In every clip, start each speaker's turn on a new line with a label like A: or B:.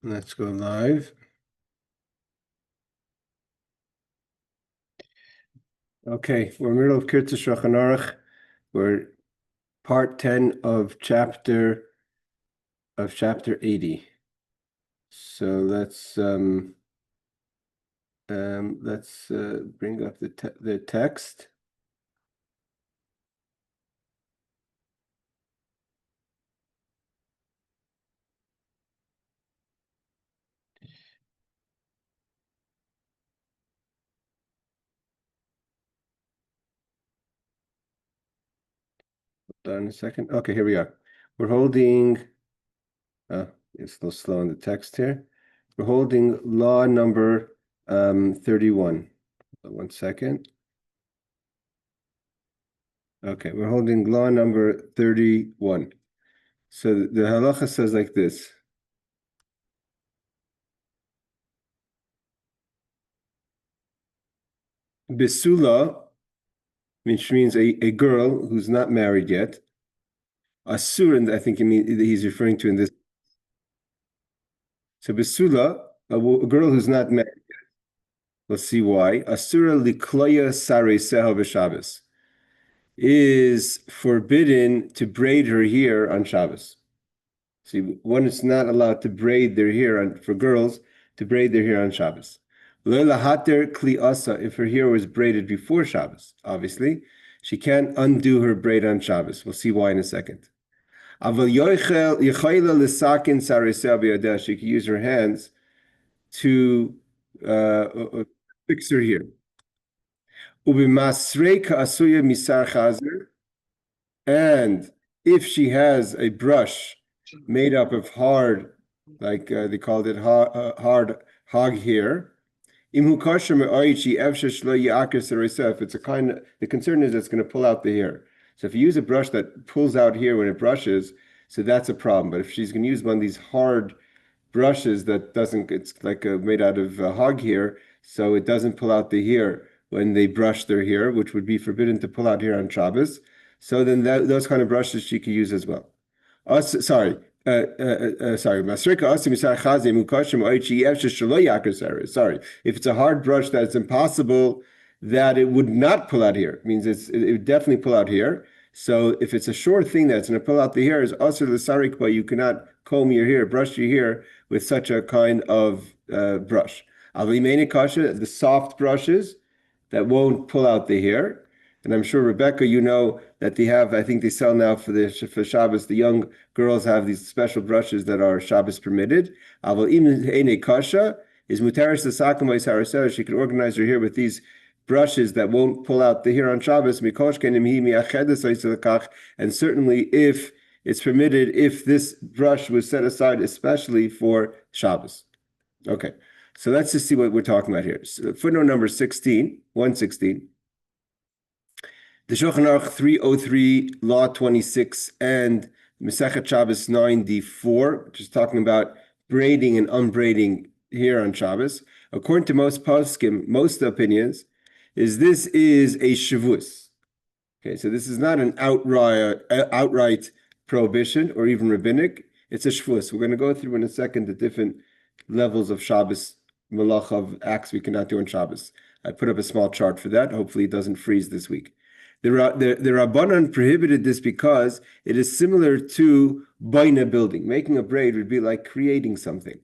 A: Let's go live. Okay, we're in the middle of Kitzur Shulchan Aruch. We're part 10 of chapter 80. So let's bring up the text. Hold on a second. Okay, here we are. We're holding. It's a little slow in the text here. We're holding law number 31. 1 second. Okay, we're holding law number 31. So the halacha says like this. Besula, which means a girl who's not married yet. Asur, and I think he's referring to in this. So Besula, a girl who's not married yet. Let's see why. Asura likloya sareseha b'Shabbos is forbidden to braid her hair on Shabbos. See, one is not allowed to braid their hair for girls to braid their hair on Shabbos. Leila hater kli asa, if her hair was braided before Shabbos, obviously, she can't undo her braid on Shabbos. We'll see why in a second. Aval yochayla l'sakin sareseh b'yadeh, she can use her hands to fix her hair. Ubimasrei ka'asuya misar chazer, and if she has a brush made up of hard, like they called it hard hog hair. If it's a kind of, the concern is it's going to pull out the hair. So if you use a brush that pulls out hair when it brushes, so that's a problem. But if she's going to use one of these hard brushes that doesn't, it's like made out of hog hair, so it doesn't pull out the hair when they brush their hair, which would be forbidden to pull out hair on Shabbos. So then those kind of brushes she could use as well. Sorry. Sorry. If it's a hard brush that it's impossible that it would not pull out hair, it means it would definitely pull out hair. So if it's a short thing that's going to pull out the hair, is also the sarik, but you cannot comb your hair, brush your hair with such a kind of brush. The soft brushes that won't pull out the hair. And I'm sure, Rebecca, you know that they have, I think they sell now for Shabbos, the young girls have these special brushes that are Shabbos permitted. Is mutaris the she can organize her hair with these brushes that won't pull out the hair on Shabbos. And certainly if it's permitted, if this brush was set aside especially for Shabbos. Okay, so let's just see what we're talking about here. So footnote number 16, 116. The Shulchan Aruch 303, Law 26, and Masechet Shabbos 9d4, which is talking about braiding and unbraiding hair on Shabbos. According to most poskim, most opinions, this is a shavus. Okay, so this is not an outright prohibition or even rabbinic. It's a shavus. We're going to go through in a second the different levels of Shabbos malach of acts we cannot do on Shabbos. I put up a small chart for that. Hopefully it doesn't freeze this week. The Rabbanan prohibited this because it is similar to baina building. Making a braid would be like creating something.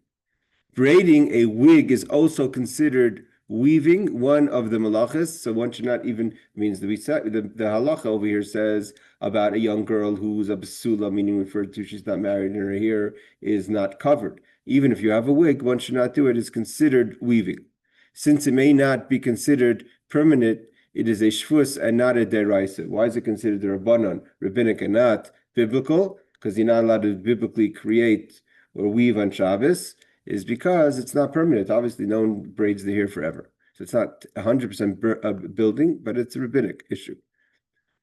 A: Braiding a wig is also considered weaving, one of the Melachos. So one should not even, means the halacha over here says about a young girl who's a besula, meaning referred to she's not married and her hair is not covered. Even if you have a wig, one should not do it. It's considered weaving. Since it may not be considered permanent, it is a shvus and not a deraisa. Why is it considered a rabbanon, rabbinic, and not biblical? Because you're not allowed to biblically create or weave on Shabbos, is because it's not permanent. Obviously, no one braids the hair forever. So it's not 100% building, but it's a rabbinic issue.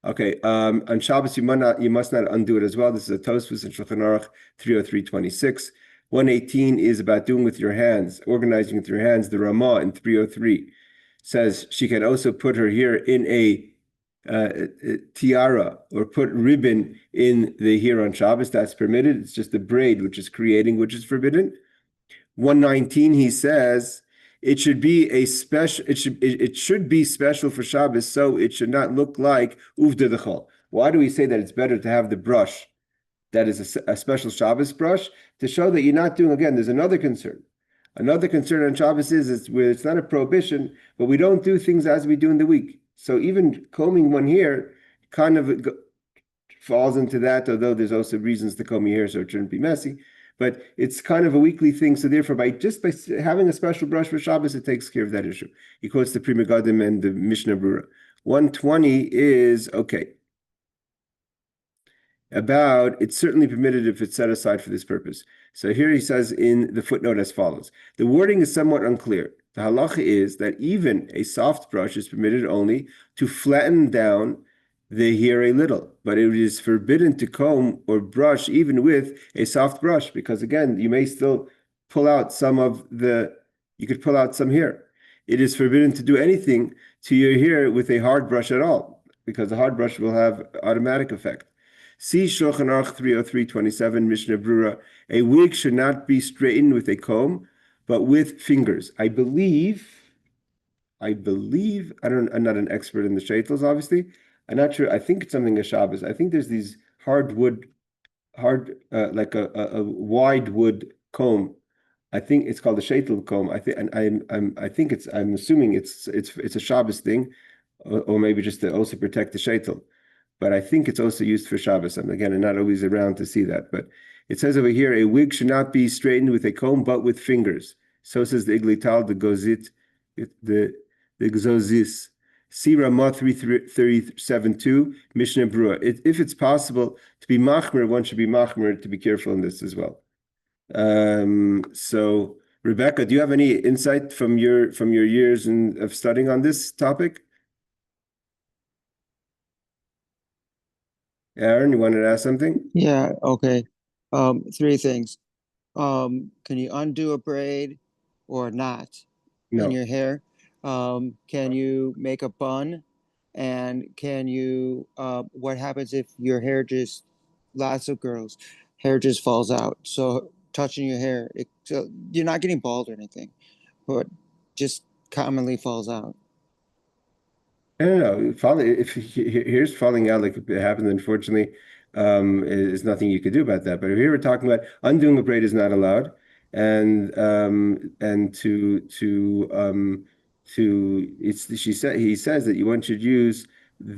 A: Okay, on Shabbos, you must not undo it as well. This is a Tosfos in Shulchan Aruch 303.26. 118 is about doing with your hands, organizing with your hands. The Ramah in 303 says she can also put her hair in a tiara or put ribbon in the hair on Shabbos. That's permitted. It's just the braid, which is creating, which is forbidden. 119, he says it should be a special. It should be special for Shabbos, so it should not look like uvda dechol. Why do we say that it's better to have the brush that is a special Shabbos brush to show that you're not doing? Again, there's another concern. Another concern on Shabbos is where it's not a prohibition, but we don't do things as we do in the week. So even combing one hair kind of falls into that, although there's also reasons to comb your hair so it shouldn't be messy. But it's kind of a weekly thing. So therefore, by having a special brush for Shabbos, it takes care of that issue. He quotes the Pri Megadim and the Mishnah Brura. 120 is okay. About it's certainly permitted if it's set aside for this purpose. So here he says in the footnote as follows. The wording is somewhat unclear. The halacha is that even a soft brush is permitted only to flatten down the hair a little, but it is forbidden to comb or brush even with a soft brush, because again, you may still pull out you could pull out some hair. It is forbidden to do anything to your hair with a hard brush at all, because the hard brush will have automatic effect. See Shulchan Aruch 303:27 Mishnah Brura. A wig should not be straightened with a comb, but with fingers. I believe, I'm not an expert in the shaitels, obviously. I'm not sure. I think it's something of Shabbos. I think there's these like a wide wood comb. I think it's called the shaitel comb. I'm assuming it's a Shabbos thing, or maybe just to also protect the shaitel. But I think it's also used for Shabbos. I'm not always around to see that. But it says over here, a wig should not be straightened with a comb, but with fingers. So says the Iglital, the Gozit, the Gzozis. See Ramah 337.2, Mishnah Brura. If it's possible to be machmer, one should be machmer, to be careful in this as well. So Rebecca, do you have any insight from your years of studying on this topic? Aaron, you wanted to ask something?
B: Yeah, okay. Three things. Can you undo a braid or not in
A: No.
B: your hair? Can you make a bun? And what happens if your hair just, lots of girls, hair just falls out. So touching your hair, so you're not getting bald or anything, but just commonly falls out.
A: I don't know. If here's falling out, like it happens, unfortunately, is nothing you could do about that. But here we're talking about undoing a braid is not allowed, and he says that one should use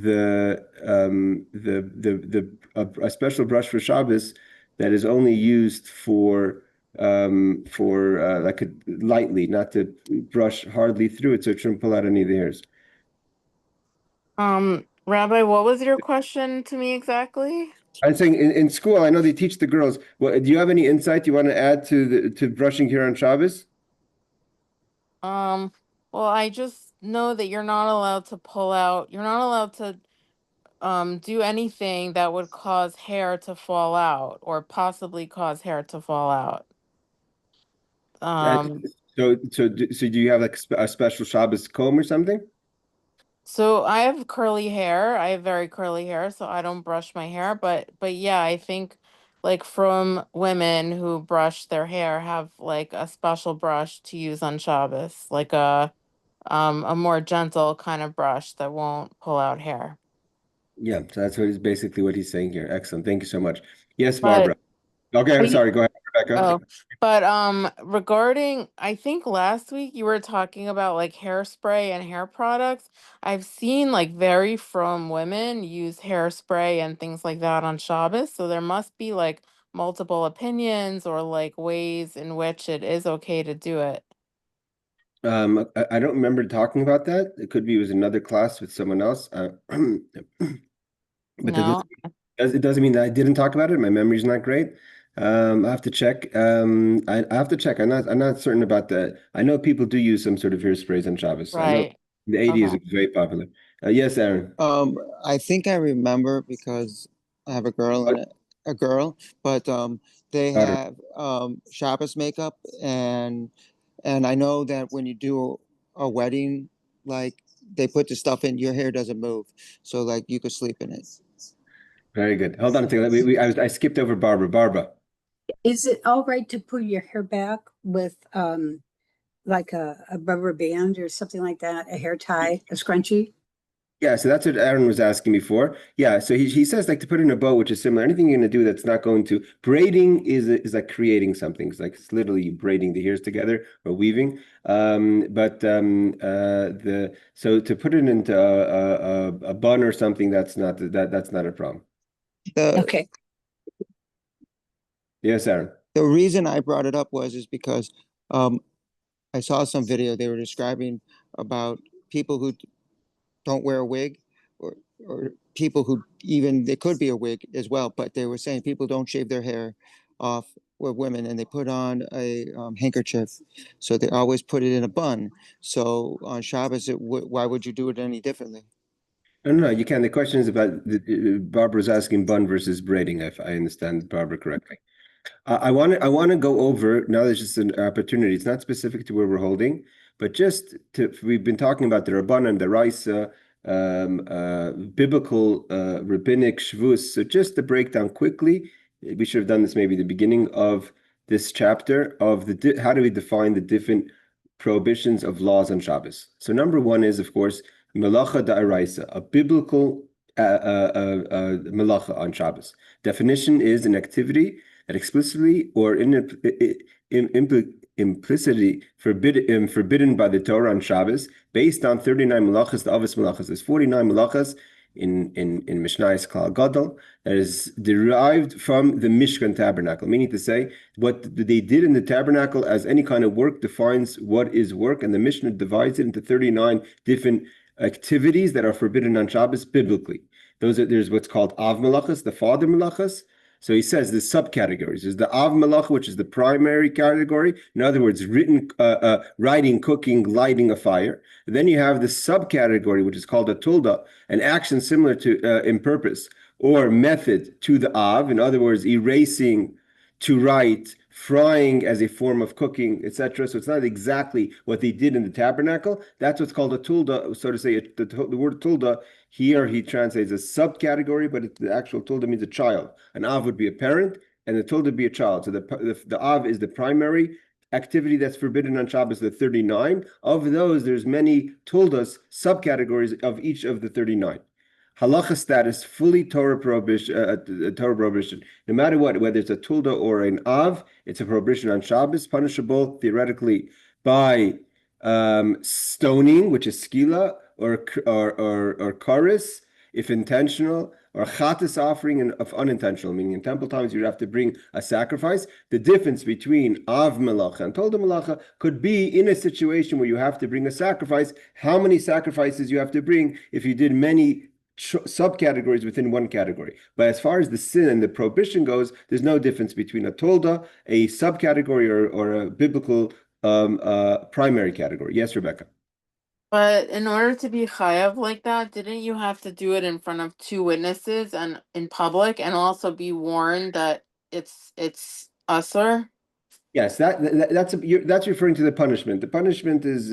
A: a special brush for Shabbos that is only used for like lightly, not to brush hardly through it, so it shouldn't pull out any of the hairs.
C: Rabbi, what was your question to me exactly?
A: I'm saying in school, I know they teach the girls. Well, do you have any insight you want to add to brushing hair on Shabbos?
C: Well, I just know that you're not allowed to pull out, you're not allowed to do anything that would cause hair to fall out or possibly cause hair to fall out.
A: And so do you have like a special Shabbos comb or something?
C: So I have curly hair. I have very curly hair, so I don't brush my hair, but yeah, I think like from women who brush their hair have like a special brush to use on Shabbos, like a more gentle kind of brush that won't pull out hair.
A: Yeah, so that's basically what he's saying here. Excellent. Thank you so much. Yes,
C: But
A: Barbara. Okay, I'm
C: but you
A: sorry. Go ahead, Rebecca.
C: Oh, but regarding, I think last week you were talking about like hairspray and hair products. I've seen like very from women use hairspray and things like that on Shabbos, so there must be like multiple opinions or like ways in which it is okay to do it.
A: I don't remember talking about that. It was another class with someone else. But
C: No?
A: it doesn't mean that I didn't talk about it. My memory's not great. I have to check. I have to check. I'm not certain about that. I know people do use some sort of hairsprays on Shabbos. I know
C: Right.
A: in the 80s
C: Okay.
A: it was very popular. Yes, Aaron.
B: I think I remember because I have a girl
A: Oh,
B: and a girl, but they
A: daughter.
B: have Shabbos makeup, and I know that when you do a wedding, like they put the stuff in, your hair doesn't move, so like you could sleep in it.
A: Very good. Hold on a second. I skipped over Barbara. Barbara.
D: Is it all right to put your hair back with like a rubber band or something like that, a hair tie, a scrunchie?
A: Yeah, so that's what Aaron was asking before. Yeah, so he says like to put in a bow, which is similar. Anything you're going to do that's not going to braiding is like creating something. It's like it's literally braiding the hairs together or weaving. The so to put it into a bun or something, that's not a problem.
B: The
D: Okay.
A: Yes, Aaron.
B: the reason I brought it up is because I saw some video they were describing about people who don't wear a wig, or or people who even they could be a wig as well, but they were saying people don't shave their hair off with women and they put on a handkerchief, so they always put it in a bun. So on Shabbos, why would you do it any differently?
A: No, you can. The question is about Barbara's asking bun versus braiding, if I understand Barbara correctly. I want to go over now. There's just an opportunity. It's not specific to where we're holding, but just to we've been talking about the Rabbanan, the Raisa, biblical, rabbinic shvus. So just to break down quickly, we should have done this maybe the beginning of this chapter of how do we define the different prohibitions of laws on Shabbos. So number one is, of course, melacha da'araisa, a biblical melacha on Shabbos. Definition is an activity that explicitly or implicitly forbidden by the Torah on Shabbos, based on 39 melachos, the Avos melachos. There's 49 melachos in Mishnah's Klal Gadol that is derived from the Mishkan tabernacle, meaning to say what they did in the tabernacle as any kind of work defines what is work, and the Mishnah divides it into 39 different activities that are forbidden on Shabbos biblically. There's what's called Av Melachos, the father Melachos. So he says the subcategories. There's the Av Malacha, which is the primary category. In other words, writing, cooking, lighting a fire. And then you have the subcategory, which is called a tulda, an action similar to in purpose or method to the Av. In other words, erasing to write, frying as a form of cooking, etc. So it's not exactly what they did in the tabernacle. That's what's called a tulda, so to say. The word tulda here he translates a subcategory, but the actual tulda means a child. An av would be a parent, and the tulda would be a child. So the av is the primary activity that's forbidden on Shabbos, the 39. Of those, there's many tuldas, subcategories of each of the 39. Halacha status, fully Torah prohibition. No matter what, whether it's a tulda or an av, it's a prohibition on Shabbos, punishable theoretically by stoning, which is skila, or karis, if intentional, or chatas offering of unintentional, meaning in temple times you'd have to bring a sacrifice. The difference between av melacha and tolda melacha could be in a situation where you have to bring a sacrifice, how many sacrifices you have to bring if you did many subcategories within one category. But as far as the sin and the prohibition goes, there's no difference between a tolda, a subcategory, or a biblical primary category. Yes, Rebecca.
C: But in order to be chayav like that, didn't you have to do it in front of two witnesses and in public, and also be warned that it's usher?
A: Yes, that's referring to the punishment. The punishment is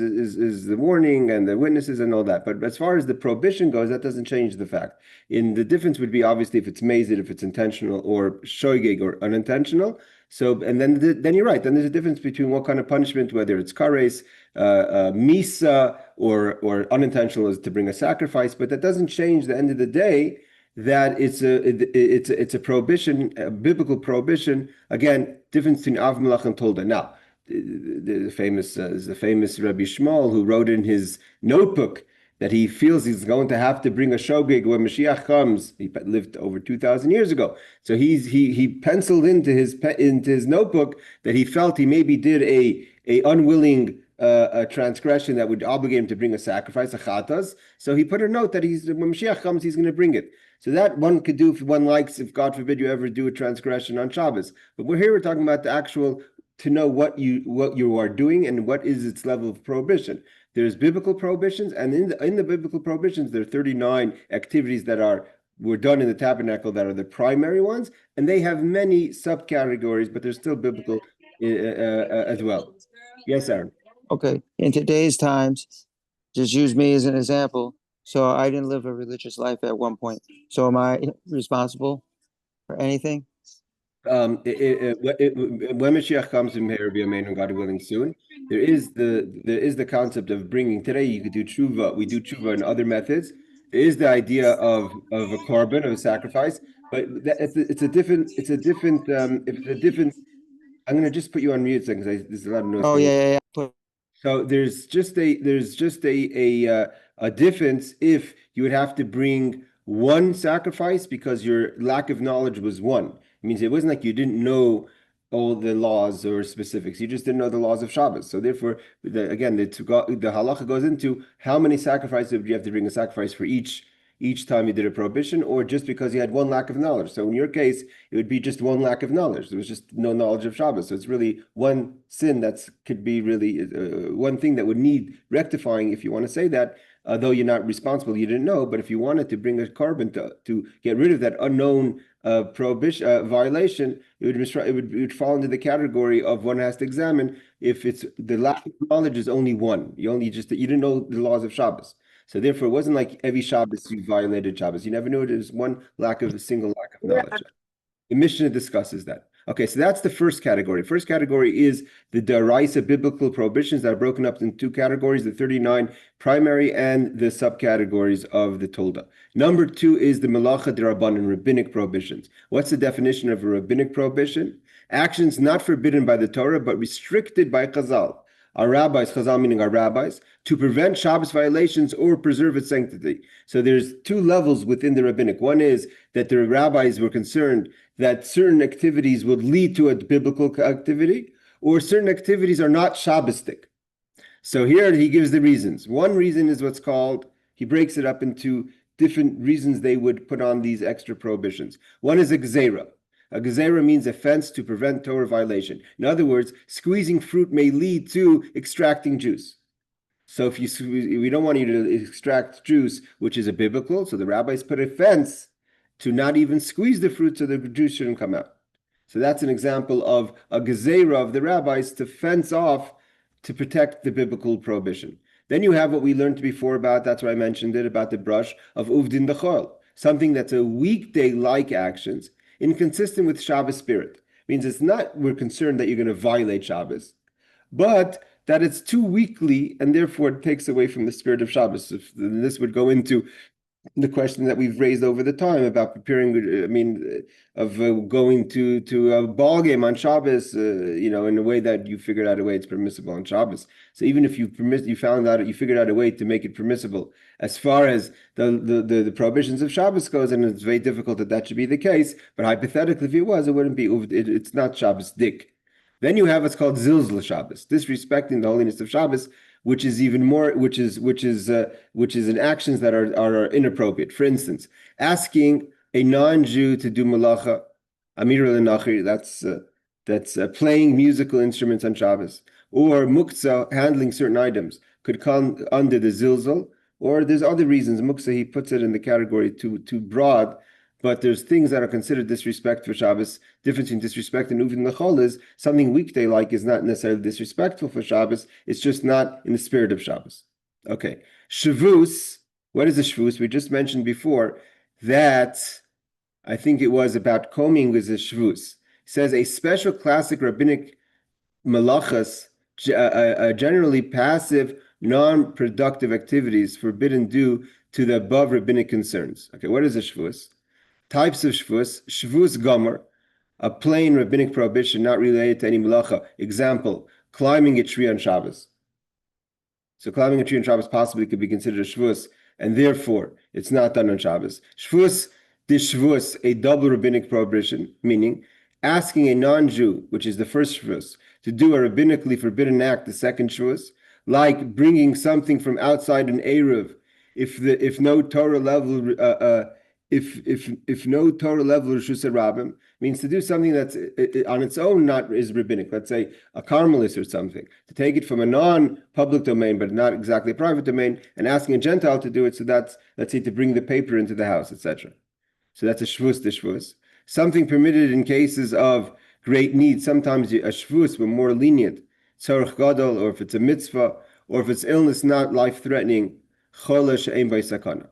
A: the warning and the witnesses and all that. But as far as the prohibition goes, that doesn't change the fact. In the difference would be obviously if it's mazid, if it's intentional, or shoygig or unintentional. So and then you're right. Then there's a difference between what kind of punishment, whether it's kares, misa, or unintentional is to bring a sacrifice. But that doesn't change the end of the day that it's a prohibition, a biblical prohibition. Again, difference between Av Melach and Tolda. Now, the famous Rabbi Shmuel, who wrote in his notebook that he feels he's going to have to bring a shogeg when Mashiach comes. He lived over 2,000 years ago, so he penciled into his notebook that he felt he maybe did a unwilling a transgression that would obligate him to bring a sacrifice, a chatas. So he put a note that when Mashiach comes, he's going to bring it. So that one could do if one likes, if God forbid you ever do a transgression on Shabbos. But we're talking about the actual, to know what you are doing and what is its level of prohibition. There's biblical prohibitions, and in the biblical prohibitions, there are 39 activities that were done in the tabernacle that are the primary ones, and they have many subcategories, but they're still biblical as well. Yes, Aaron.
B: Okay, in today's times, just use me as an example. So I didn't live a religious life at one point. So am I responsible for anything?
A: When Mashiach comes in Meir B'Yameinu, God willing, soon, there is the concept of bringing. Today, you could do tshuva. We do tshuva and other methods. There is the idea of a korban, of a sacrifice, but it's a different. It's a different. If it's a different. I'm going to just put you on mute because there's a lot of noise.
B: Oh yeah.
A: So there's just a difference if you would have to bring one sacrifice because your lack of knowledge was one. It means it wasn't like you didn't know all the laws or specifics. You just didn't know the laws of Shabbos. So therefore, the halacha goes into how many sacrifices do you have to bring a sacrifice for each time you did a prohibition, or just because you had one lack of knowledge. So in your case, it would be just one lack of knowledge. There was just no knowledge of Shabbos. So it's really one sin could be really one thing that would need rectifying if you want to say that, though you're not responsible, you didn't know. But if you wanted to bring a korban to get rid of that unknown prohibition violation, it would fall into the category of one has to examine if it's the lack of knowledge is only one. You didn't know the laws of Shabbos. So therefore, it wasn't like every Shabbos you violated Shabbos. You never knew it was a single lack of knowledge. The Mishnah discusses that. Okay, so that's the first category. First category is the Daraisa biblical prohibitions that are broken up in two categories, the 39 primary and the subcategories of the Tolda. Number two is the Melacha D'Rabbanan, rabbinic prohibitions. What's the definition of a rabbinic prohibition? Actions not forbidden by the Torah, but restricted by Chazal. Our rabbis, Chazal meaning our rabbis, to prevent Shabbos violations or preserve its sanctity. So there's two levels within the rabbinic. One is that the rabbis were concerned that certain activities would lead to a biblical activity, or certain activities are not Shabbostic. So here he gives the reasons. One reason is what's called, he breaks it up into different reasons they would put on these extra prohibitions. One is a gzeira. A gezerah means offense to prevent Torah violation. In other words, squeezing fruit may lead to extracting juice. So if we don't want you to extract juice, which is a biblical, so the rabbis put a fence to not even squeeze the fruit so the juice shouldn't come out. So that's an example of a gezerah of the rabbis to fence off to protect the biblical prohibition. Then you have what we learned before about, that's why I mentioned it, about the brush of uvdin dechol, something that's a weekday-like actions, inconsistent with Shabbos spirit. Means it's not we're concerned that you're going to violate Shabbos, but that it's too weekly and therefore it takes away from the spirit of Shabbos. This would go into the question that we've raised over the time about preparing, going to a ball game on Shabbos, in a way that you figured out a way it's permissible on Shabbos. So even if you figured out a way to make it permissible as far as the prohibitions of Shabbos goes, and it's very difficult that should be the case. But hypothetically, if it was, it wouldn't be. It's not Shabbos dik. Then you have what's called zilzal Shabbos, disrespecting the holiness of Shabbos, which is even more, which is in actions that are inappropriate. For instance, asking a non-Jew to do malacha, amir l'nachir, that's playing musical instruments on Shabbos, or muktzah, handling certain items, could come under the zilzal. Or there's other reasons. Muktzah, he puts it in the category too broad. But there's things that are considered disrespect for Shabbos. Difference in disrespect and uvin l'chol is something weekday-like is not necessarily disrespectful for Shabbos. It's just not in the spirit of Shabbos. Okay. Shavuos. What is a Shavuos? We just mentioned before that I think it was about combing was a Shavuos. It says a special classic rabbinic Melachos, generally passive, non-productive activities forbidden due to the above rabbinic concerns. Okay, what is a Shavuos? Types of Shavuos Gomer, a plain rabbinic prohibition not related to any melacha. Example, climbing a tree on Shabbos. So climbing a tree on Shabbos possibly could be considered a Shavuos, and therefore it's not done on Shabbos. Shavuos, a double rabbinic prohibition, meaning asking a non-Jew, which is the first Shavuos, to do a rabbinically forbidden act, the second Shavuos, like bringing something from outside an Eruv, if no Torah level if no Torah level Rishus Rabbim, means to do something that's on its own not is rabbinic. Let's say a Carmelist or something, to take it from a non-public domain but not exactly a private domain, and asking a Gentile to do it. So that's, let's say, to bring the paper into the house, etc. So that's a shvus de shvus. Something permitted in cases of great need. Sometimes a shvus, we're more lenient. Tzorach gadol, or if it's a mitzvah, or if it's illness not life-threatening, chola she'ein by sakana.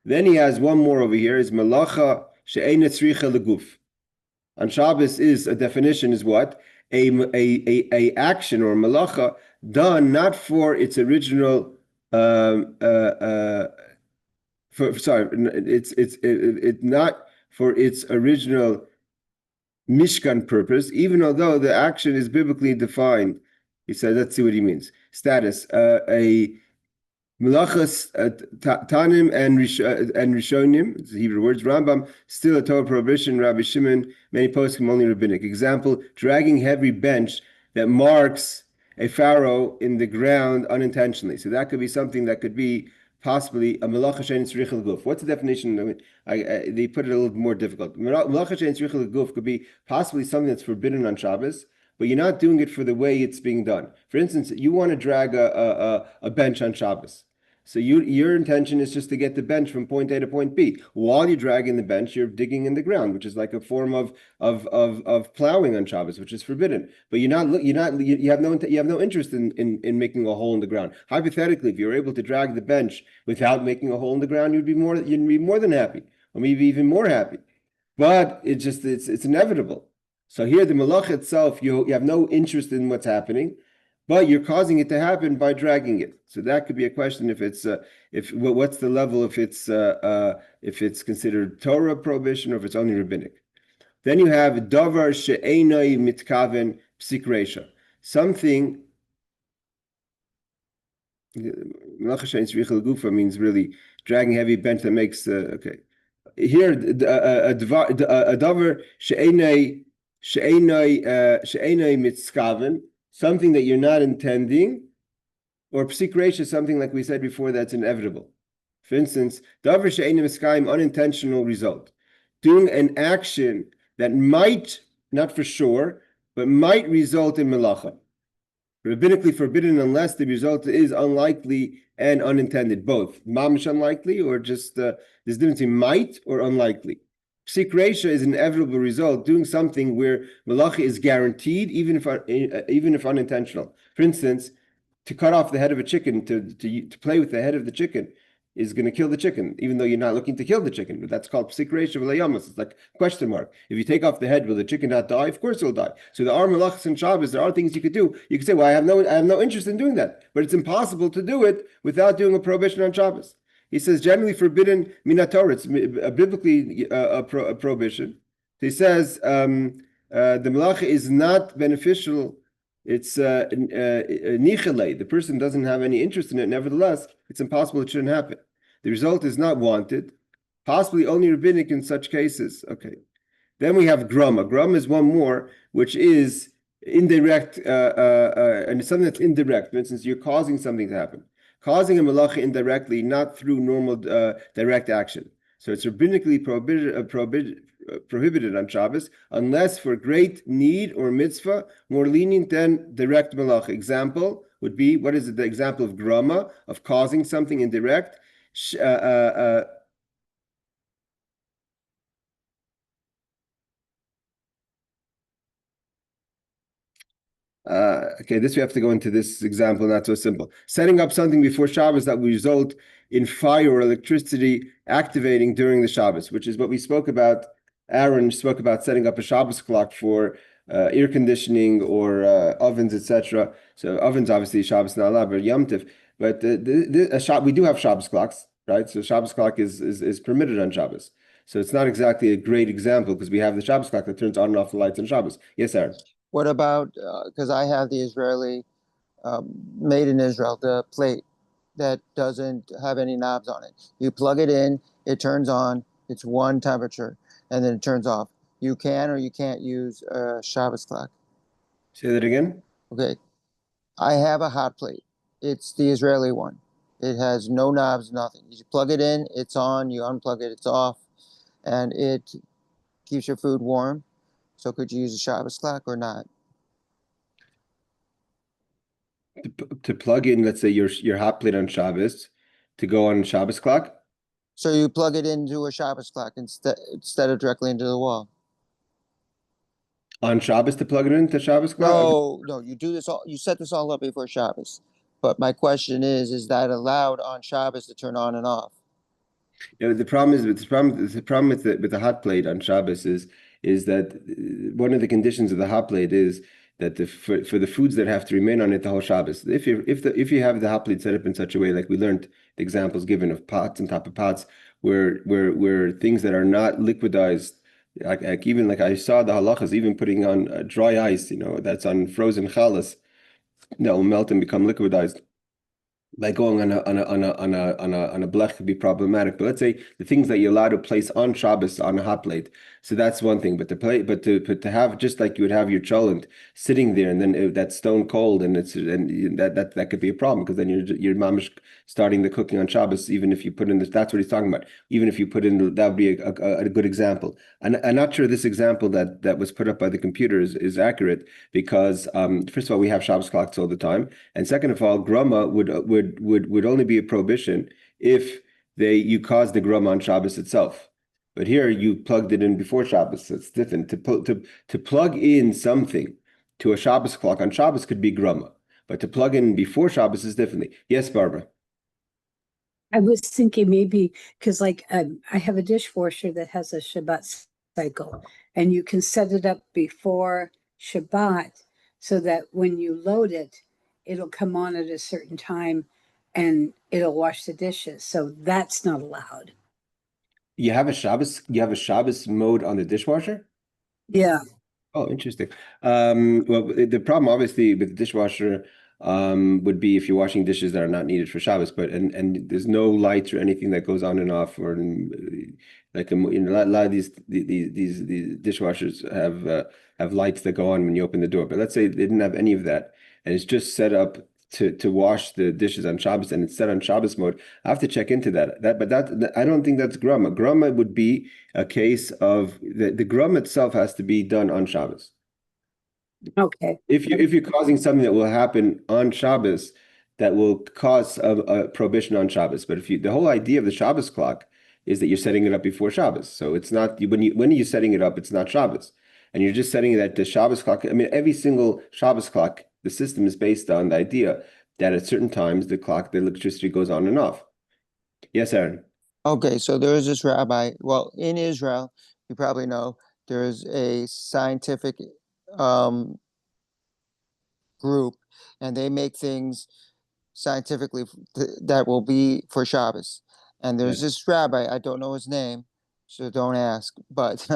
A: Then he has one more over here, is malacha she'ein tzricha leguf. on Shabbos is a definition is what? A action or malacha done not for its original it's not for its original Mishkan purpose, even although the action is biblically defined. He said, let's see what he means. Status, a Melachos, Tanim and Rishonim, it's the Hebrew words. Rambam, still a Torah prohibition. Rabbi Shimon, many poskim only rabbinic. Example, dragging heavy bench that marks a furrow in the ground unintentionally. So that could be something that could be possibly a Melacha she'ein tzricha l'guf. What's the definition? They put it a little more difficult. Melacha she'ein tzricha l'guf could be possibly something that's forbidden on Shabbos, but you're not doing it for the way it's being done. For instance, you want to drag a bench on Shabbos. So your intention is just to get the bench from point A to point B. While you're dragging the bench, you're digging in the ground, which is like a form of plowing on Shabbos, which is forbidden. But you have no interest in making a hole in the ground. Hypothetically, if you're able to drag the bench without making a hole in the ground, you'd be more than happy, or maybe even more happy. But it's inevitable. So here, the malach itself, you have no interest in what's happening, but you're causing it to happen by dragging it. So that could be a question what's the level if it's considered Torah prohibition or if it's only rabbinic. Then you have davar she'enoi mitkaven psik reisha, something. Melacha she'ein tzricha l'gufa means really dragging heavy bench that makes okay. Here a davar she'enoi mitzkaven, something that you're not intending, or psik reisha, something like we said before that's inevitable. For instance, davar she'ein mitzkaven, unintentional result, doing an action that might, not for sure, but might result in melacha. Rabbinically forbidden unless the result is unlikely and unintended, both mamish unlikely or just there's a difference between might or unlikely. Psik reisha is an inevitable result, doing something where melacha is guaranteed, even if unintentional. For instance, to cut off the head of a chicken, to play with the head of the chicken, is going to kill the chicken, even though you're not looking to kill the chicken. But that's called psik reisha v'layamas. It's like a question mark. If you take off the head, will the chicken not die? Of course it'll die. So there are melachos and Shabbos. There are things you could do. You could say, well, I have no interest in doing that. But it's impossible to do it without doing a prohibition on Shabbos. He says generally forbidden minatorah. It's biblically a prohibition. He says the melacha is not beneficial. It's nichele. The person doesn't have any interest in it. Nevertheless, it's impossible. It shouldn't happen. The result is not wanted. Possibly only rabbinic in such cases. Okay. Then we have grama. Grama is one more, which is indirect, and it's something that's indirect. For instance, you're causing something to happen. Causing a melacha indirectly, not through normal direct action. So it's rabbinically prohibited on Shabbos, unless for great need or mitzvah, more lenient than direct melacha. Example would be, what is it? The example of grama, of causing something indirect. Okay, this we have to go into this example, not so simple. Setting up something before Shabbos that will result in fire or electricity activating during the Shabbos, which is what we spoke about. Aaron spoke about setting up a Shabbos clock for air conditioning or ovens, etc. So ovens, obviously, Shabbos not allowed, but Yom Tiv. But we do have Shabbos clocks, right? So Shabbos clock is permitted on Shabbos. So it's not exactly a great example because we have the Shabbos clock that turns on and off the lights on Shabbos. Yes, Aaron.
B: What about, because I have the Israeli, made in Israel, the plate that doesn't have any knobs on it. You plug it in, it turns on, it's one temperature, and then it turns off. You can or you can't use a Shabbos clock.
A: Say that again.
B: Okay. I have a hot plate. It's the Israeli one. It has no knobs, nothing. You plug it in, it's on, you unplug it, it's off, and it keeps your food warm. So could you use a Shabbos clock or not?
A: To plug in, let's say your hot plate on Shabbos, to go on Shabbos clock.
B: So you plug it into a Shabbos clock instead of directly into the wall.
A: On Shabbos to plug it into Shabbos clock?
B: No, you do this all. You set this all up before Shabbos. But my question is that allowed on Shabbos to turn on and off?
A: The problem with the hot plate on Shabbos is is that one of the conditions of the hot plate is that for the foods that have to remain on it the whole Shabbos, if you have the hot plate set up in such a way, like we learned the examples given of pots on top of pots, where things that are not liquidized, like even like I saw the halachas even putting on dry ice, that's on frozen chalas, that will melt and become liquidized. Like going on a blech could be problematic. But let's say the things that you're allowed to place on Shabbos on a hot plate. So that's one thing. But to have just like you would have your cholent sitting there, and then that's stone cold, and that could be a problem, because then you're mamish starting the cooking on Shabbos. Even if you put in this, that's what he's talking about. Even if you put in, that would be a good example. And I'm not sure this example that was put up by the computer is accurate, because first of all, we have Shabbos clocks all the time, and second of all, grama would only be a prohibition if you caused the grama on Shabbos itself. But here you plugged it in before Shabbos. So it's different. To plug in something to a Shabbos clock on Shabbos could be grama, but to plug in before Shabbos is differently. Yes, Barbara.
D: I was thinking maybe because like I have a dishwasher that has a Shabbat cycle, and you can set it up before Shabbat so that when you load it, it'll come on at a certain time and it'll wash the dishes. So that's not allowed.
A: You have a Shabbos mode on the dishwasher?
D: Yeah.
A: Oh, interesting. Well, the problem obviously with the dishwasher would be if you're washing dishes that are not needed for Shabbos, but and there's no lights or anything that goes on and off, or like a lot of these dishwashers have lights that go on when you open the door. But let's say they didn't have any of that, and it's just set up to wash the dishes on Shabbos, and it's set on Shabbos mode. I have to check into that. But I don't think that's grama. Grama would be a case of the grama itself has to be done on Shabbos.
D: Okay.
A: If you're causing something that will happen on Shabbos that will cause a prohibition on Shabbos, but the whole idea of the Shabbos clock is that you're setting it up before Shabbos, so it's not when you're setting it up, it's not Shabbos, and you're just setting it at the Shabbos clock. I mean, every single Shabbos clock, the system is based on the idea that at certain times the electricity goes on and off. Yes, Aaron.
B: Okay, so there is this rabbi. Well, in Israel, you probably know there's a scientific group, and they make things scientifically that will be for Shabbos. And there's this rabbi, I don't know his name, so don't ask, but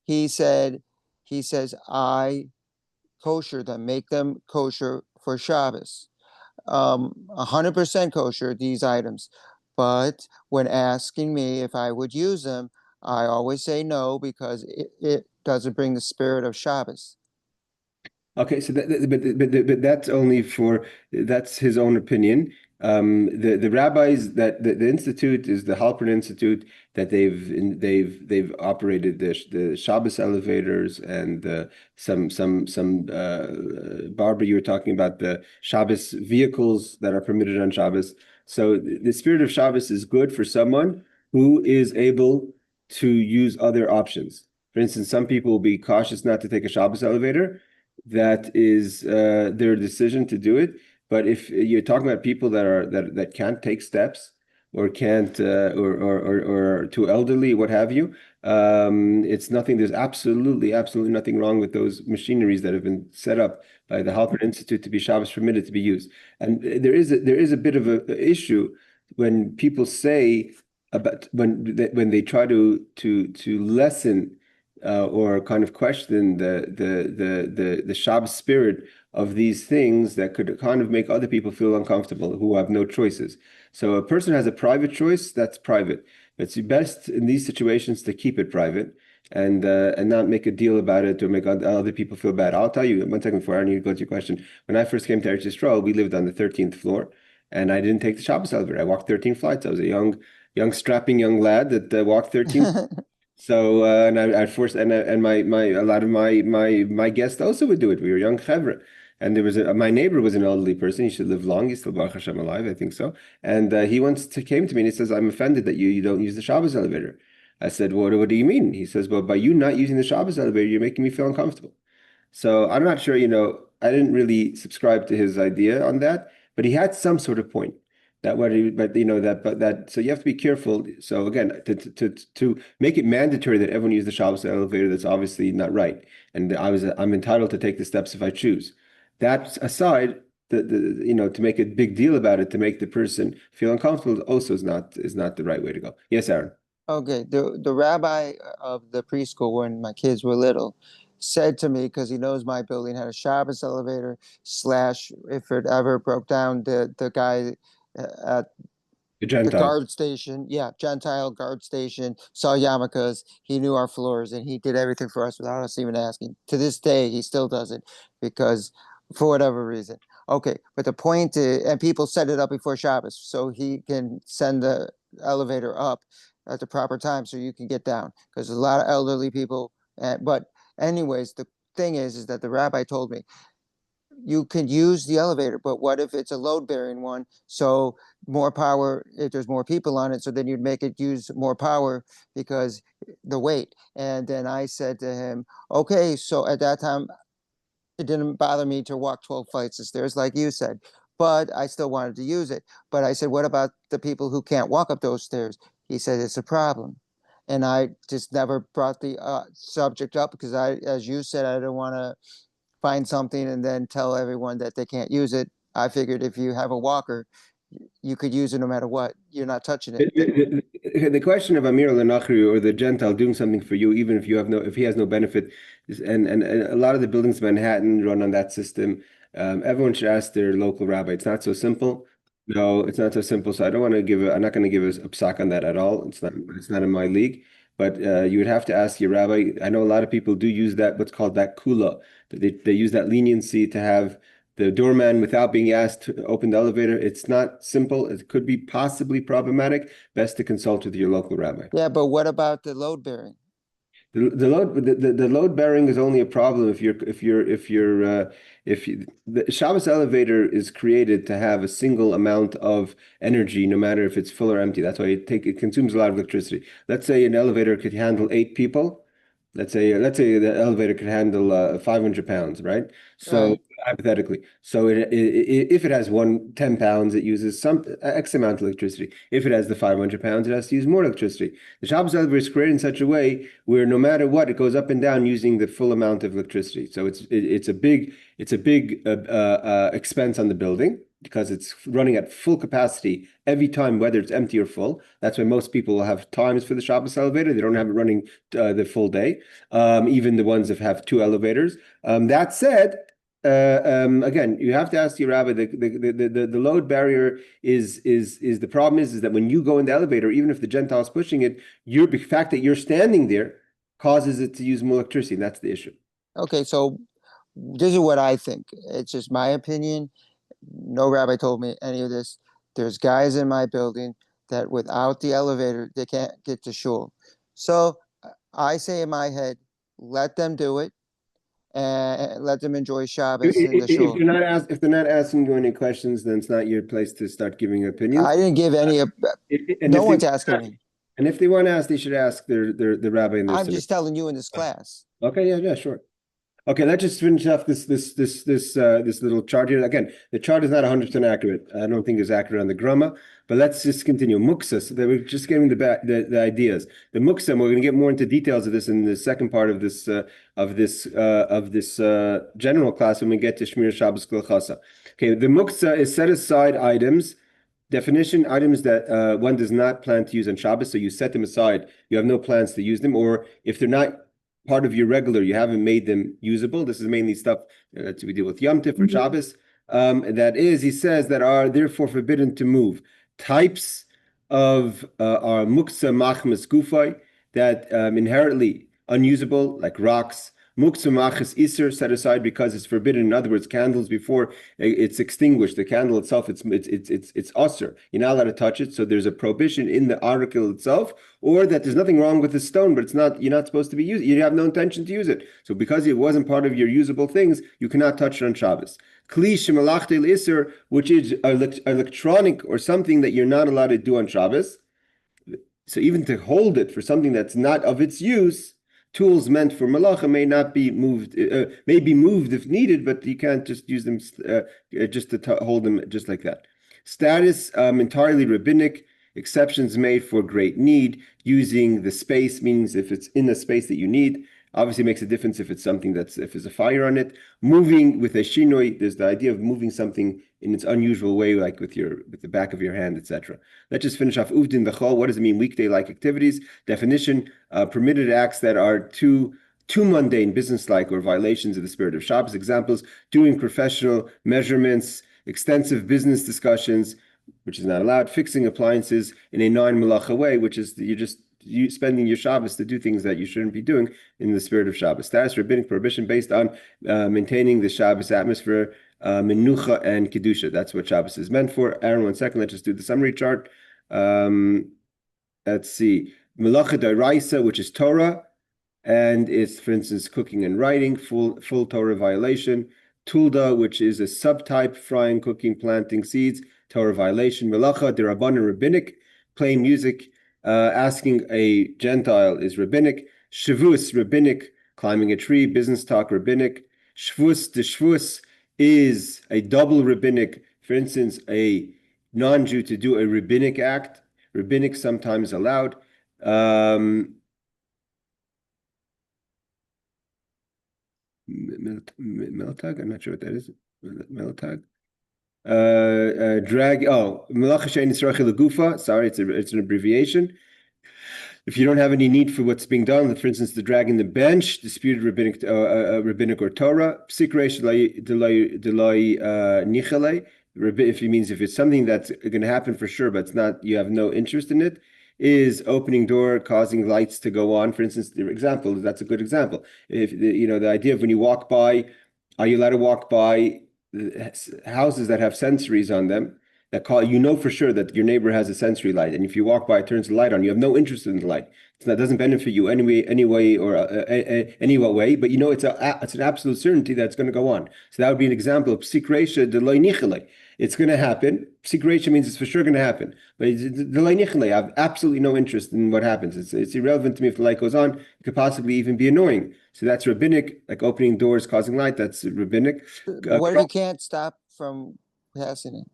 B: he says, I kosher them, make them kosher for Shabbos. 100% kosher, these items. But when asking me if I would use them, I always say no, because it doesn't bring the spirit of Shabbos.
A: Okay, so but that's his own opinion. The rabbis that the institute is the Halpern Institute, that they've operated the Shabbos elevators, and some Barbara, you were talking about the Shabbos vehicles that are permitted on Shabbos. So the spirit of Shabbos is good for someone who is able to use other options. For instance, some people will be cautious not to take a Shabbos elevator. That is their decision to do it. But if you're talking about people that can't take steps, or can't or too elderly, what have you, it's nothing. There's absolutely nothing wrong with those machineries that have been set up by the Halpern Institute to be Shabbos permitted to be used. And there is a bit of a issue when people say about when they try to lessen or kind of question the Shabbos spirit of these things that could kind of make other people feel uncomfortable who have no choices. So a person has a private choice, that's private. It's best in these situations to keep it private, and not make a deal about it or make other people feel bad. I'll tell you, one second before I need to go to your question. When I first came to Eretz Yisrael, we lived on the 13th floor, and I didn't take the Shabbos elevator. I walked 13 flights. I was a young strapping young lad that walked 13. So and I forced and a lot of my guests also would do it. We were young chevra, and there was my neighbor was an elderly person. He should live long. He's still Baruch Hashem alive, I think so. And he came to me and he says, "I'm offended that you don't use the Shabbos elevator." I said, "What do you mean?" He says, "Well, by you not using the Shabbos elevator, you're making me feel uncomfortable." So I'm not sure. I didn't really subscribe to his idea on that, but he had some sort of point. That what but so you have to be careful. So again, to make it mandatory that everyone use the Shabbos elevator, that's obviously not right. And I'm entitled to take the steps if I choose. That aside, to make a big deal about it, to make the person feel uncomfortable, also is not the right way to go. Yes, Aaron.
B: Okay, the rabbi of the preschool when my kids were little said to me, because he knows my building had a Shabbos elevator slash if it ever broke down, the guy at
A: The
B: the
A: Gentile.
B: guard station, yeah, Gentile guard station, saw yarmulkes. He knew our floors and he did everything for us without us even asking. To this day, he still does it because for whatever reason. Okay, but the point is, and people set it up before Shabbos so he can send the elevator up at the proper time so you can get down because there's a lot of elderly people. But anyways, the thing is that the rabbi told me you can use the elevator, but what if it's a load bearing one? So more power if there's more people on it. So then you'd make it use more power because the weight. And then I said to him, okay, so at that time, it didn't bother me to walk 12 flights of stairs, like you said, but I still wanted to use it. But I said, what about the people who can't walk up those stairs? He said, it's a problem. And I just never brought the subject up because as you said, I don't want to find something and then tell everyone that they can't use it. I figured if you have a walker, you could use it no matter what. You're not touching it.
A: The question of Amir al-Nakhri or the Gentile doing something for you, even if if he has no benefit, and a lot of the buildings in Manhattan run on that system. Everyone should ask their local rabbi. It's not so simple. No, it's not so simple. So I don't want to I'm not going to give a psak on that at all. It's not in my league. But you would have to ask your rabbi. I know a lot of people do use what's called that kula. They use that leniency to have the doorman without being asked to open the elevator. It's not simple. It could be possibly problematic. Best to consult with your local rabbi.
B: Yeah, but what about the load bearing?
A: The load bearing is only a problem if the Shabbos elevator is created to have a single amount of energy, no matter if it's full or empty. That's why it consumes a lot of electricity. Let's say an elevator could handle 8 people. Let's say the elevator could handle 500 pounds, right? So
B: Right.
A: hypothetically, so if it has 10 pounds, it uses some X amount of electricity. If it has the 500 pounds, it has to use more electricity. The Shabbos elevator is created in such a way where no matter what, it goes up and down using the full amount of electricity. So it's a big expense on the building because it's running at full capacity every time, whether it's empty or full. That's why most people will have times for the Shabbos elevator. They don't have it running the full day. Even the ones that have 2 elevators. That said, again, you have to ask your rabbi. The load barrier is the problem is that when you go in the elevator, even if the Gentile is pushing it, the fact that you're standing there causes it to use more electricity. That's the issue.
B: Okay, so this is what I think. It's just my opinion. No rabbi told me any of this. There's guys in my building that without the elevator, they can't get to shul. So I say in my head, let them do it and let them enjoy Shabbos in the shul.
A: If they're not asking you any questions, then it's not your place to start giving opinions.
B: I didn't give any. No one's asking me.
A: And if they want to ask, they should ask the rabbi in their
B: I'm just telling you in this class.
A: Okay, yeah, sure. Okay, let's just finish off this little chart here. Again, the chart is not 100% accurate. I don't think it's accurate on the grama, but let's just continue. Muksa, so we're just getting the ideas. The muksa, we're going to get more into details of this in the second part of this general class when we get to Shemirath Shabbos Kehilchatah. Okay, the muksa is set aside items. Definition: items that one does not plan to use on Shabbos, so you set them aside. You have no plans to use them, or if they're not part of your regular, you haven't made them usable. This is mainly stuff that we deal with Yom Tif or Shabbos. That is, he says, that are therefore forbidden to move. Types of are muksa machmas gufay, that inherently unusable, like rocks. Muksa machas iser, set aside because it's forbidden. In other words, candles before it's extinguished, the candle itself, it's usher. You're not allowed to touch it. So there's a prohibition in the article itself, or that there's nothing wrong with the stone, but you're not supposed to be used. You have no intention to use it. So because it wasn't part of your usable things, you cannot touch it on Shabbos. Kli shemalachtel iser, which is electronic or something that you're not allowed to do on Shabbos. So even to hold it for something that's not of its use, tools meant for malacha may not be moved, may be moved if needed, but you can't just use them just to hold them just like that. Status, entirely rabbinic, exceptions made for great need, using the space, means if it's in the space that you need. Obviously makes a difference if it's something if there's a fire on it. Moving with a shinoi, there's the idea of moving something in its unusual way, like with the back of your hand, etc. Let's just finish off uvdin dachol. What does it mean? Weekday-like activities. Definition: permitted acts that are too mundane, business-like, or violations of the spirit of Shabbos. Examples: doing professional measurements, extensive business discussions, which is not allowed, fixing appliances in a non-melacha way, which is you spending your Shabbos to do things that you shouldn't be doing in the spirit of Shabbos. Status, rabbinic prohibition based on maintaining the Shabbos atmosphere, menucha and kedusha. That's what Shabbos is meant for. Aaron, 1 second. Let's just do the summary chart. Let's see. Melacha d'oraisa, which is Torah, and it's, for instance, cooking and writing, full Torah violation. Tulda, which is a subtype, frying, cooking, planting seeds, Torah violation. Melacha d'rabbanan, rabbinic, playing music, asking a Gentile is rabbinic. Shavus, rabbinic, climbing a tree, business talk, rabbinic. Shvus, the shvus is a double rabbinic, for instance, a non-Jew to do a rabbinic act, rabbinic sometimes allowed. Meltag, I'm not sure what that is. Meltag. Melacha she'ein yisrachi legufa. Sorry, it's an abbreviation. If you don't have any need for what's being done, for instance, the dragging the bench, disputed rabbinic or Torah, if it's something that's going to happen for sure, but it's not, you have no interest in it, is opening door, causing lights to go on. For instance, the example, that's a good example. If the idea of when you walk by, are you allowed to walk by houses that have sensories on them that for sure that your neighbor has a sensory light, and if you walk by, it turns the light on. You have no interest in the light. That doesn't benefit you any way, but it's an absolute certainty that it's going to go on. So that would be an example of psik reisha delay nichele. It's going to happen. Psik reisha means it's for sure going to happen. But delay nichele, I have absolutely no interest in what happens. It's irrelevant to me if the light goes on. It could possibly even be annoying. So that's rabbinic, like opening doors, causing light. That's rabbinic.
B: What if you can't stop from passing it?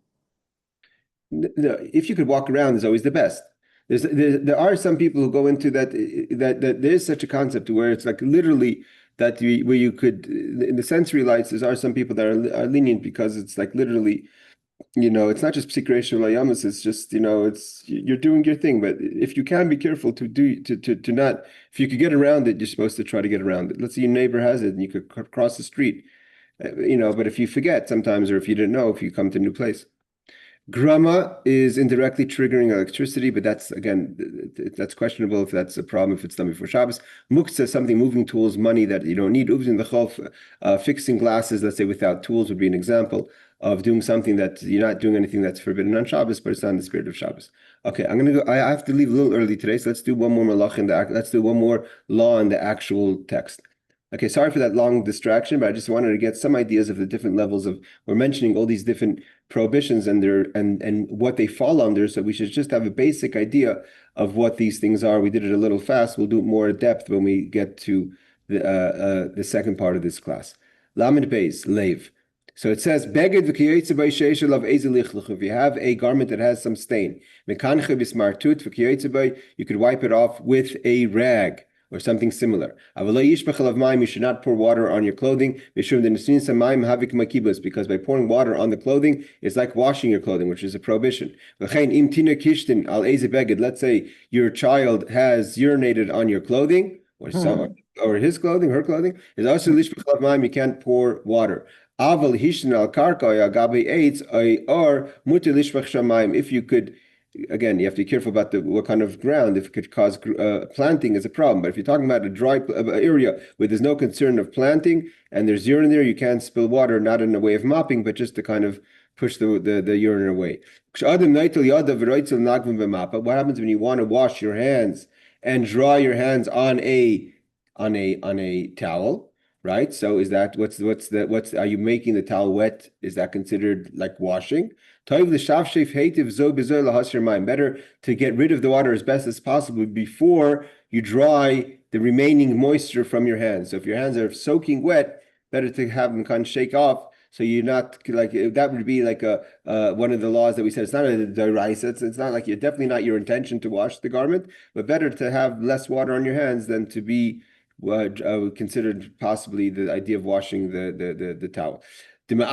A: If you could walk around, is always the best. There are some people who go into that there is such a concept where it's like literally that where you could, in the sensory lights, there are some people that are lenient because it's like literally, it's not just psik reisha layamas, it's just, it's, you're doing your thing. But if you can be careful to not, if you could get around it, you're supposed to try to get around it. Let's say your neighbor has it and you could cross the street, but if you forget sometimes, or if you didn't know, if you come to a new place. Grama is indirectly triggering electricity, but that's questionable if that's a problem, if it's done before Shabbos. Muktzah, something, moving tools, money that you don't need. Uvzin the cholf, fixing glasses, let's say without tools, would be an example of doing something that you're not doing anything that's forbidden on Shabbos, but it's not in the spirit of Shabbos. Okay, I'm gonna go. I have to leave a little early today, so let's do one more malach let's do one more law in the actual text. Okay, sorry for that long distraction, but I just wanted to get some ideas of the different levels of, we're mentioning all these different prohibitions and what they fall under, so we should just have a basic idea of what these things are. We did it a little fast. We'll do it more in depth when we get to the second part of this class. Lamed Beis, Leiv. So it says, Beged v'kiyotze by sheishel of eze lichluch. If you have a garment that has some stain, mekanche b'smartut v'kiyotze by, you could wipe it off with a rag or something similar. You should not pour water on your clothing, because by pouring water on the clothing, it's like washing your clothing, which is a prohibition. Let's say your child has urinated on your clothing, or his clothing, her clothing. You can't pour water. If you could, again, you have to be careful about what kind of ground. If it could cause planting is a problem. But if you're talking about a dry area where there's no concern of planting and there's urine there, you can't spill water, not in a way of mopping, but just to kind of push the urine away. But what happens when you want to wash your hands and dry your hands on a towel? Right. So is that are you making the towel wet? Is that considered like washing? Better to get rid of the water as best as possible before you dry the remaining moisture from your hands. So if your hands are soaking wet, better to have them kind of shake off So you're not like that would be like a one of the laws that we said it's not a deraisa. It's not like you're definitely not your intention to wash the garment, but better to have less water on your hands than to be considered possibly the idea of washing the towel. Because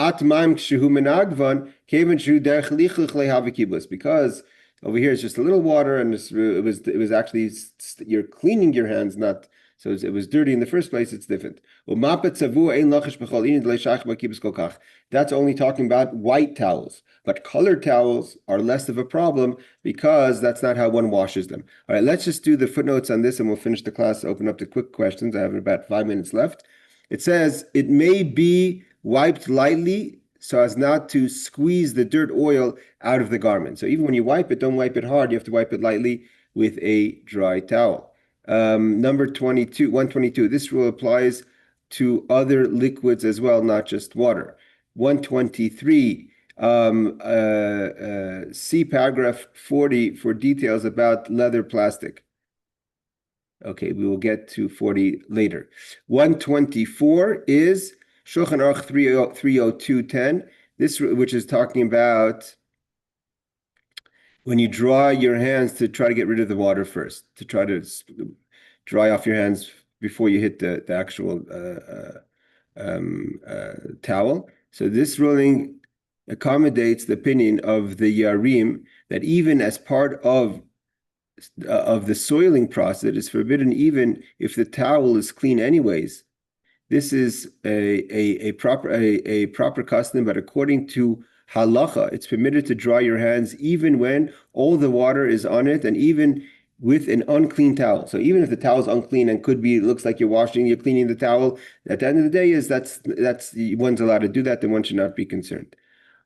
A: over here it's just a little water, and it was actually you're cleaning your hands, not so it was dirty in the first place. It's different. That's only talking about white towels, but colored towels are less of a problem because that's not how one washes them. All right, let's just do the footnotes on this, and we'll finish the class. Open up to quick questions. I have about 5 minutes left. It says it may be wiped lightly so as not to squeeze the dirt oil out of the garment. So even when you wipe it, don't wipe it hard. You have to wipe it lightly with a dry towel. Number 22, 122. This rule applies to other liquids as well, not just water. 123. See paragraph 40 for details about leather plastic. Okay, we will get to 40 later. 124 is Shulchan Aruch 302.10. This, which is talking about when you dry your hands to try to get rid of the water first, to try to dry off your hands before you hit the actual towel. So this ruling accommodates the opinion of the Yarim that even as part of the soiling process, it is forbidden even if the towel is clean anyways. This is a proper custom, but according to halacha, it's permitted to dry your hands even when all the water is on it, and even with an unclean towel. So even if the towel is unclean and looks like you're cleaning the towel, at the end of the day that's one's allowed to do that, then one should not be concerned.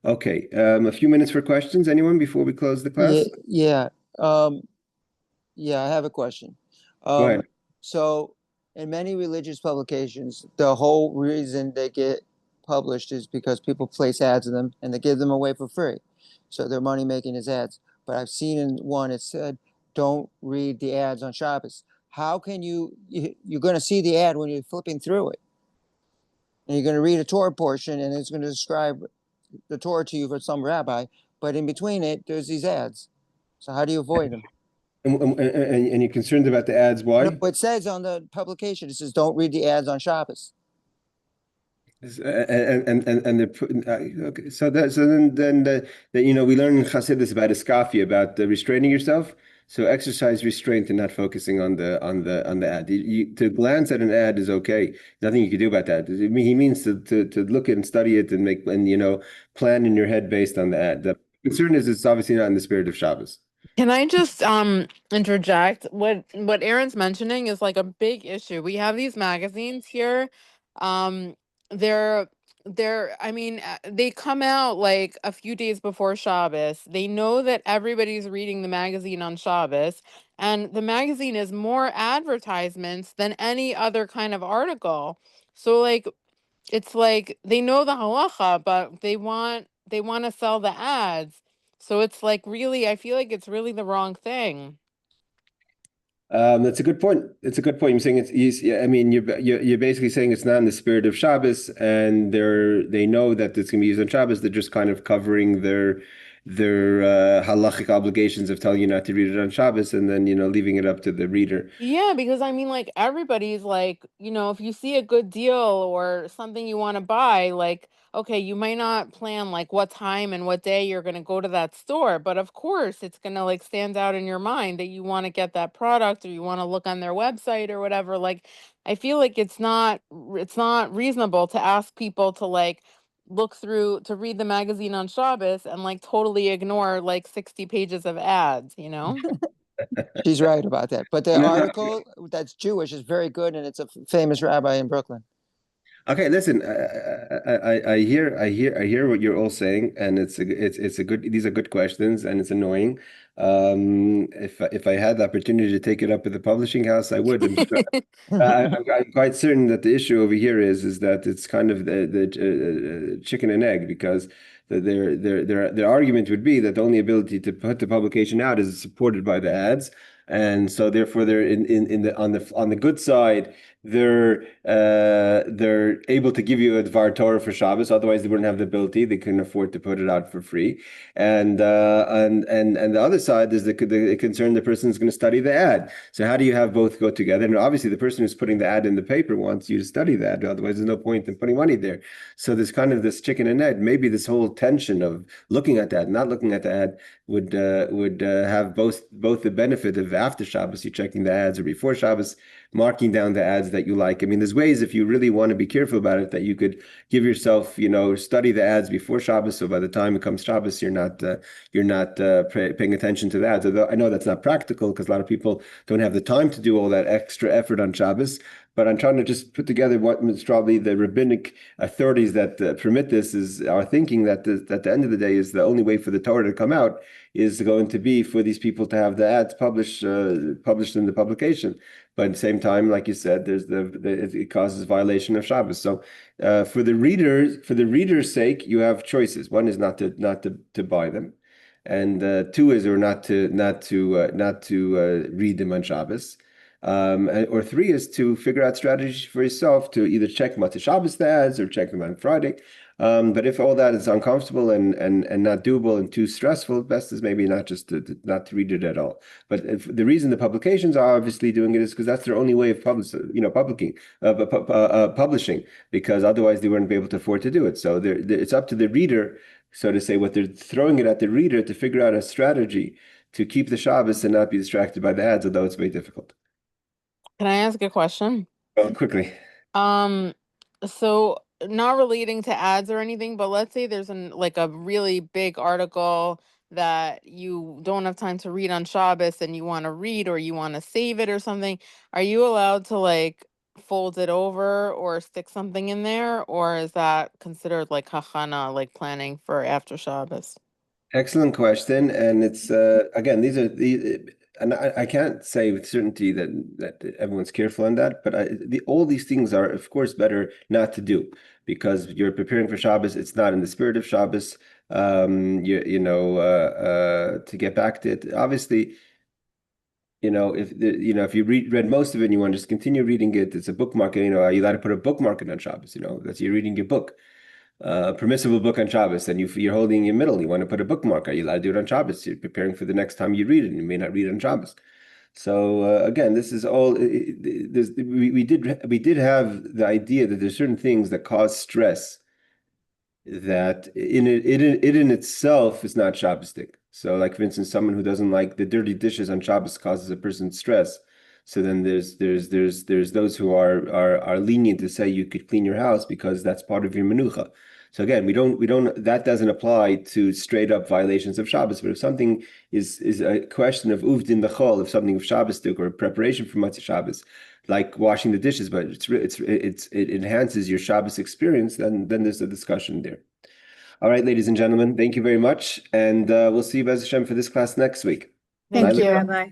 A: Okay, a few minutes for questions. Anyone before we close the class?
B: Yeah. I have a question.
A: Go ahead.
B: So in many religious publications, the whole reason they get published is because people place ads in them and they give them away for free. So their money making is ads. But I've seen in one, it said, don't read the ads on Shabbos. How can you're going to see the ad when you're flipping through it. And you're going to read a Torah portion and it's going to describe the Torah to you for some rabbi. But in between it, there's these ads. So how do you avoid them?
A: And you're concerned about the ads, why?
B: No, it says on the publication, it says, don't read the ads on Shabbos.
A: Okay, so then we learn in Chassidus about iskafia, about restraining yourself. So exercise restraint and not focusing on the ad. To glance at an ad is okay. Nothing you can do about that. He means to look at and study it and plan in your head based on the ad. The concern is it's obviously not in the spirit of Shabbos.
C: Can I just interject? What Aaron's mentioning is like a big issue. We have these magazines here. They're I mean, they come out like a few days before Shabbos. They know that everybody's reading the magazine on Shabbos, and the magazine is more advertisements than any other kind of article. So like it's like they know the halacha, but they want to sell the ads. So it's like really, I feel like it's really the wrong thing.
A: That's a good point. It's a good point. You're saying I mean, you're basically saying it's not in the spirit of Shabbos, and they know that it's going to be used on Shabbos. They're just kind of covering their halachic obligations of telling you not to read it on Shabbos, and then leaving it up to the reader.
C: Yeah, because I mean, like everybody's like, if you see a good deal or something you want to buy, like, okay, you might not plan like what time and what day you're going to go to that store, but of course it's going to like stand out in your mind that you want to get that product or you want to look on their website or whatever. Like, I feel like it's not reasonable to ask people to like to read the magazine on Shabbos and like totally ignore like 60 pages of ads,
B: She's right about that. But the
A: No, no.
B: article that's Jewish is very good, and it's a famous rabbi in Brooklyn.
A: Okay, listen. I hear what you're all saying, and it's a good. These are good questions, and it's annoying. If I had the opportunity to take it up with the publishing house, I would. I'm quite certain that the issue over here is that it's kind of the chicken and egg, because their argument would be that the only ability to put the publication out is supported by the ads, and so therefore they're on the good side. they're able to give you a Dvar Torah for Shabbos. Otherwise, they wouldn't have the ability. They couldn't afford to put it out for free. And the other side is the concern the person is going to study the ad. So how do you have both go together? And obviously, the person who's putting the ad in the paper wants you to study that. Otherwise, there's no point in putting money there. So there's kind of this chicken and egg. Maybe this whole tension of looking at the ad, not looking at the ad, would have both the benefit of after Shabbos, you checking the ads, or before Shabbos, marking down the ads that you like. I mean, there's ways, if you really want to be careful about it, that you could give yourself, study the ads before Shabbos, so by the time it comes Shabbos, you're not paying attention to the ads. Although I know that's not practical because a lot of people don't have the time to do all that extra effort on Shabbos. But I'm trying to just put together what probably the rabbinic authorities that permit this are thinking that at the end of the day is the only way for the Torah to come out is going to be for these people to have the ads published in the publication. But at the same time, like you said, there's it causes violation of Shabbos. So for the reader's sake, you have choices. One is not to buy them, and two is not to read them on Shabbos. Or three is to figure out strategies for yourself to either check Matzah Shabbos the ads or check them on Friday. But if all that is uncomfortable and not doable and too stressful, best is maybe not to read it at all. But the reason the publications are obviously doing it is because that's their only way of publishing, because otherwise they wouldn't be able to afford to do it. So it's up to the reader, so to say, what they're throwing it at the reader to figure out a strategy to keep the Shabbos and not be distracted by the ads, although it's very difficult.
C: Can I ask a question?
A: Well, quickly.
C: So not relating to ads or anything, but let's say there's a really big article that you don't have time to read on Shabbos and you want to read or you want to save it or something. Are you allowed to fold it over or stick something in there, or is that considered like hachana, like planning for after Shabbos?
A: Excellent question, and it's again, these are and I can't say with certainty that everyone's careful on that, but all these things are, of course, better not to do, because you're preparing for Shabbos. It's not in the spirit of Shabbos. To get back to it, obviously, if you read most of it and you want to just continue reading it, it's a bookmark. You allowed to put a bookmark in on Shabbos. That's you're reading your book. Permissible book on Shabbos, and you're holding your middle. You want to put a bookmark. Are you allowed to do it on Shabbos? You're preparing for the next time you read it. You may not read it on Shabbos. So again, this is all. We did have the idea that there's certain things that cause stress that in itself is not Shabbosdik. So, like for instance, someone who doesn't like the dirty dishes on Shabbos causes a person stress. So then there's those who are lenient to say you could clean your house because that's part of your menucha. So again, we don't that doesn't apply to straight up violations of Shabbos. But if something is a question of uvdin l'chol, if something of Shabbosdik or preparation for Matzah Shabbos, like washing the dishes, but it enhances your Shabbos experience, then there's a discussion there. All right, ladies and gentlemen, thank you very much, and we'll see you, Bez Hashem, for this class next week.
D: Thank you,
A: Laila.
D: Rabbi.